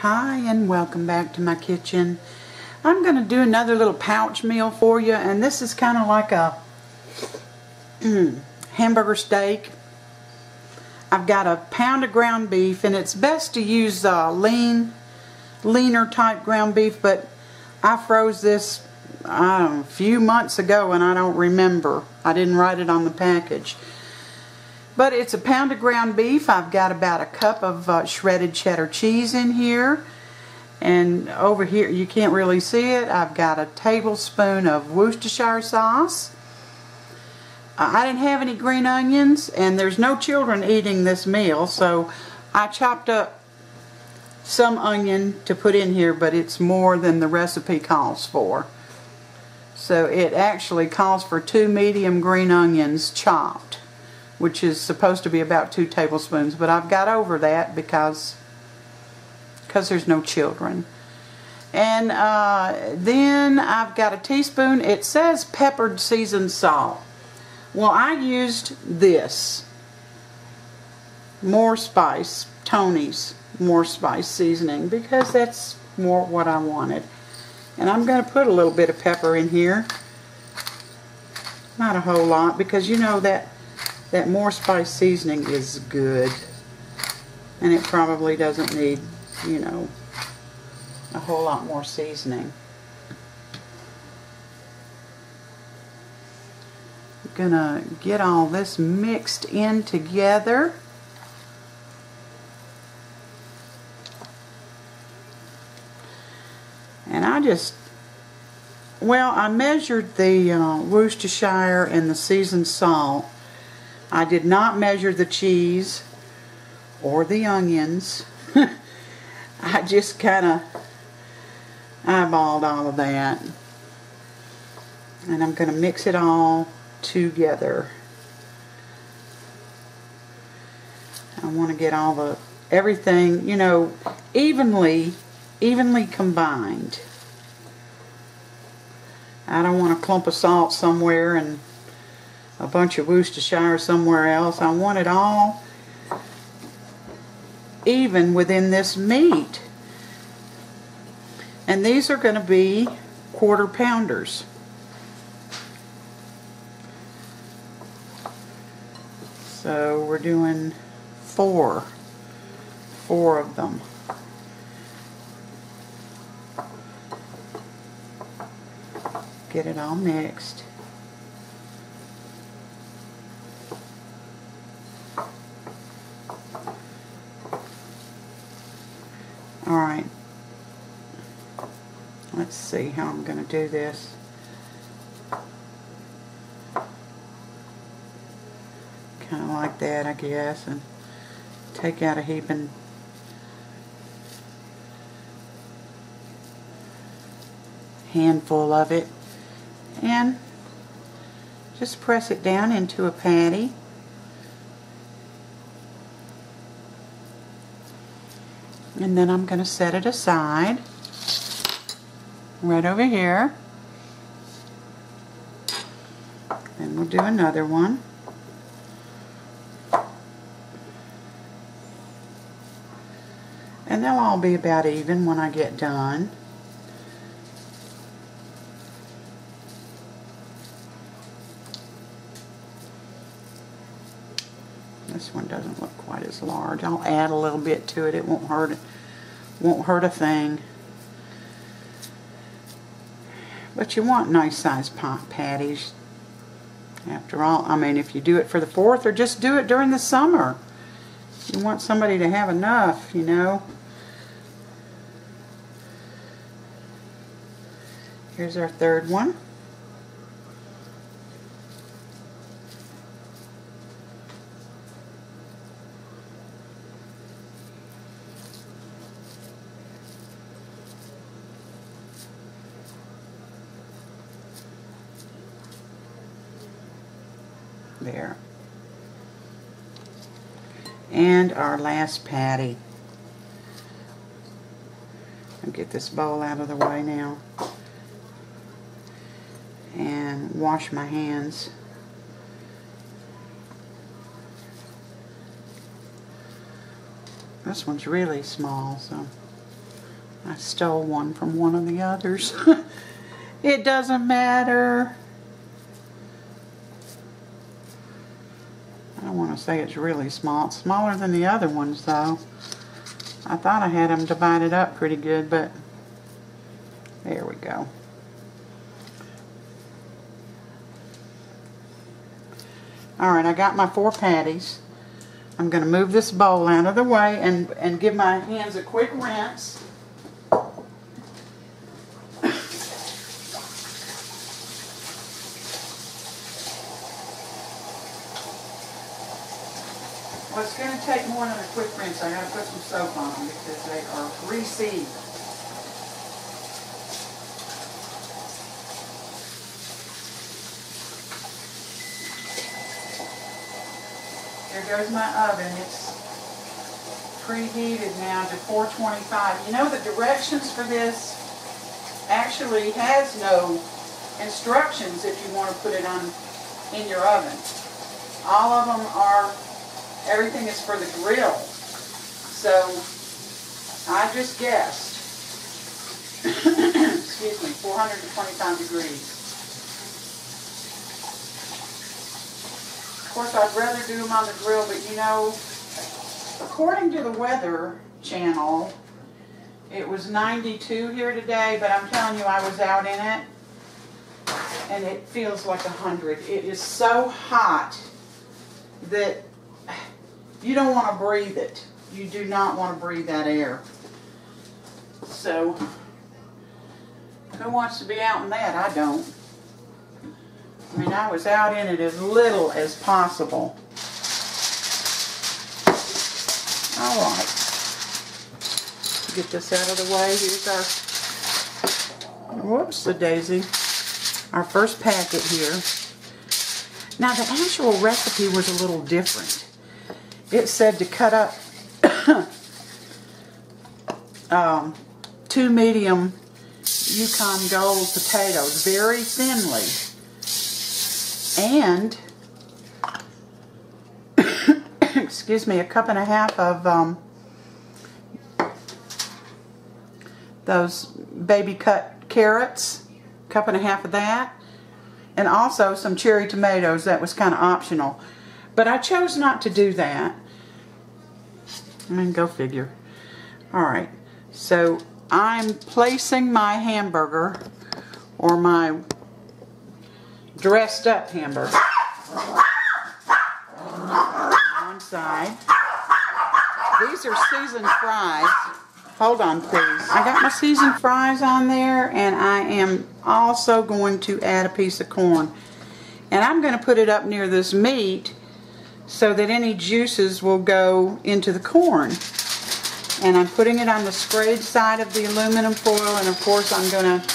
Hi and welcome back to my kitchen. I'm going to do another little pouch meal for you, and this is kind of like a hamburger steak. I've got a pound of ground beef, and it's best to use leaner type ground beef, but I froze this a few months ago and I don't remember. I didn't write it on the package. But it's a pound of ground beef. I've got about a cup of shredded cheddar cheese in here. And over here, you can't really see it, I've got a tablespoon of Worcestershire sauce. I didn't have any green onions, and there's no children eating this meal, so I chopped up some onion to put in here, but it's more than the recipe calls for. So it actually calls for 2 medium green onions chopped, which is supposed to be about 2 tablespoons, but I've got over that because there's no children. And then I've got a teaspoon, it says peppered seasoned salt. Well, I used this, more spice, Tony's more spice seasoning, because that's more what I wanted. And I'm going to put a little bit of pepper in here. Not a whole lot, because you know that more spice seasoning is good. And it probably doesn't need, you know, a whole lot more seasoning. I'm gonna get all this mixed in together. And I measured the Worcestershire and the seasoned salt. I did not measure the cheese or the onions. I just kind of eyeballed all of that. And I'm going to mix it all together. I want to get everything, you know, evenly combined. I don't want a clump of salt somewhere and a bunch of Worcestershire somewhere else. I want it all even within this meat. And these are going to be 1/4 pounders. So we're doing four of them. Get it all mixed. Alright, let's see how I'm going to do this. Kind of like that, I guess, and take out a heaping handful of it and just press it down into a patty. And then I'm going to set it aside right over here. Then we'll do another one. And they'll all be about even when I get done. This one doesn't look quite as large. I'll add a little bit to it. It won't hurt. Won't hurt a thing. But you want nice sized patties. After all, I mean, if you do it for the 4th or just do it during the summer, you want somebody to have enough, you know. Here's our 3rd one. There. And our last patty. I'll get this bowl out of the way now and wash my hands. This one's really small, so I stole one from one of the others. It doesn't matter. I don't want to say it's really small. It's smaller than the other ones though. I thought I had them divided up pretty good, but there we go. Alright, I got my 4 patties. I'm going to move this bowl out of the way and give my hands a quick rinse. Well, it's going to take more than a quick rinse. I got to put some soap on them because they are greasy. There goes my oven. It's preheated now to 425. You know, the directions for this actually has no instructions if you want to put it on in your oven. All of them are, everything is for the grill. So I just guessed. Excuse me, 425 degrees. Of course, I'd rather do them on the grill, but you know, according to the Weather Channel, it was 92 here today, but I'm telling you, I was out in it, and it feels like 100. It is so hot that you don't want to breathe it. You do not want to breathe that air. So, who wants to be out in that? I don't. I mean, I was out in it as little as possible. Alright. Get this out of the way. Here's our, whoops, the daisy. Our first packet here. Now, the actual recipe was a little different. It said to cut up 2 medium Yukon Gold potatoes very thinly. And, excuse me, a cup and a half of those baby cut carrots, cup and a half of that, and also some cherry tomatoes. That was kind of optional. But I chose not to do that. I mean, go figure. Alright, so I'm placing my hamburger, or my dressed up hamburger, on one side. These are seasoned fries. Hold on, please. I got my seasoned fries on there, and I am also going to add a piece of corn. And I'm going to put it up near this meat so that any juices will go into the corn. And I'm putting it on the sprayed side of the aluminum foil, and of course I'm going to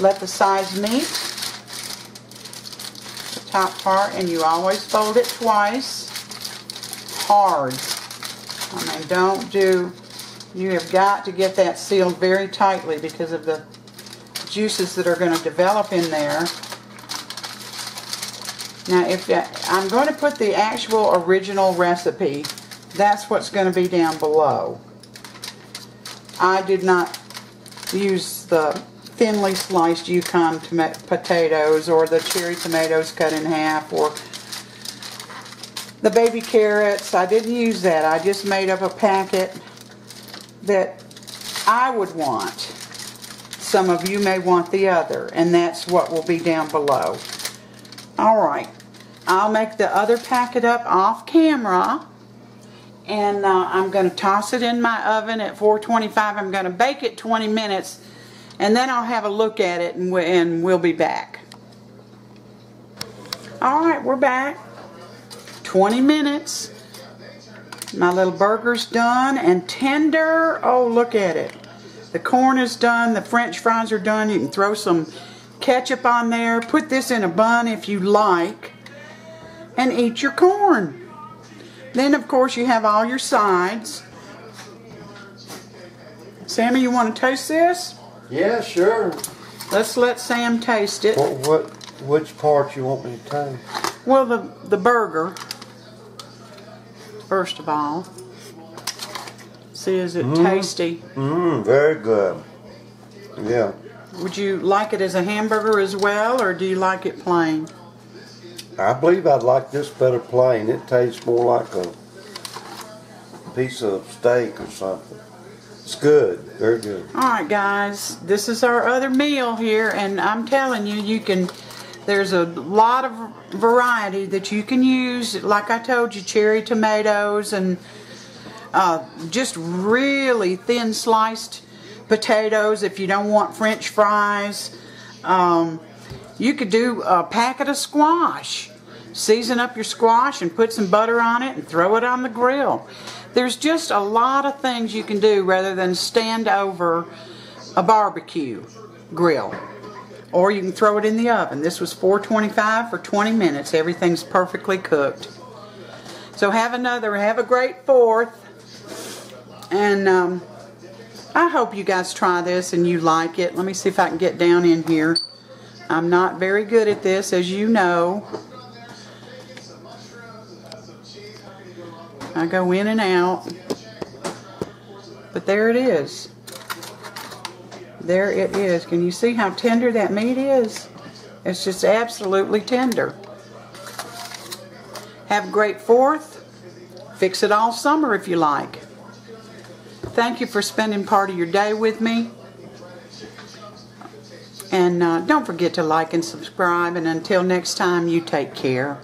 let the sides meet. The top part, and you always fold it twice. Hard. I mean, don't do, you have got to get that sealed very tightly because of the juices that are going to develop in there. Now, I'm going to put the actual original recipe. That's what's going to be down below. I did not use the thinly sliced Yukon potatoes or the cherry tomatoes cut in half or the baby carrots. I didn't use that. I just made up a packet that I would want. Some of you may want the other, and that's what will be down below. Alright, I'll make the other packet up off camera, and I'm going to toss it in my oven at 425. I'm going to bake it 20 minutes, and then I'll have a look at it, and we'll be back. Alright, we're back. 20 minutes. My little burger's done and tender. Oh, look at it. The corn is done. The French fries are done. You can throw some ketchup on there. Put this in a bun if you like. And eat your corn. Then, of course, you have all your sides. Sammy, you want to taste this? Yeah, sure. Let's let Sam taste it. Which part you want me to taste? Well, the burger. First of all. See, is it tasty? Very good. Yeah. Would you like it as a hamburger as well, or do you like it plain? I believe I'd like this better plain. It tastes more like a piece of steak or something. It's good. Very good. Alright guys, this is our other meal here, and I'm telling you, there's a lot of variety that you can use. Like I told you, cherry tomatoes and just really thin sliced potatoes if you don't want French fries. You could do a packet of squash. Season up your squash and put some butter on it and throw it on the grill. There's just a lot of things you can do rather than stand over a barbecue grill. Or you can throw it in the oven. This was $4.25 for 20 minutes. Everything's perfectly cooked. So have a great 4th. And I hope you guys try this and you like it. Let me see if I can get down in here. I'm not very good at this, as you know. I go in and out. But there it is. There it is. Can you see how tender that meat is? It's just absolutely tender. Have a great 4th. Fix it all summer if you like. Thank you for spending part of your day with me. And don't forget to like and subscribe. And until next time, you take care.